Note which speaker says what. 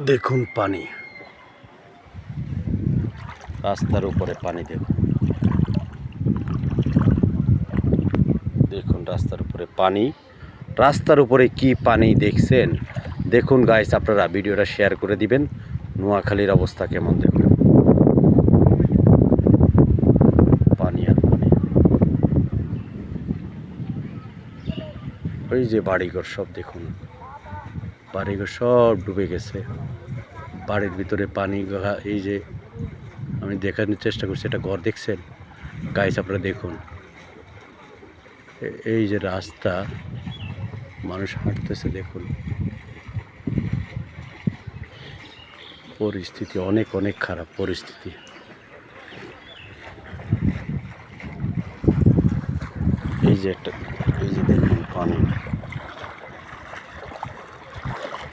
Speaker 1: দেখুন পানি, রাস্তার উপরে পানি। দেখুন দেখুন রাস্তার উপরে পানি। রাস্তার উপরে কি পানি দেখছেন? দেখুন গাইস, আপনারা ভিডিওটা শেয়ার করে দিবেন। নোয়াখালীর অবস্থা কেমন দেখুন, পানি আর পানি। ওই যে বাড়িঘর সব দেখুন, বাড়িঘর সব ডুবে গেছে। বাড়ির ভিতরে পানি। এই যে আমি দেখানোর চেষ্টা করছি, এটা ঘর দেখছেন গাইস, আপনারা দেখুন। এই যে রাস্তা, মানুষ হাঁটতেছে দেখুন। পরিস্থিতি অনেক খারাপ পরিস্থিতি।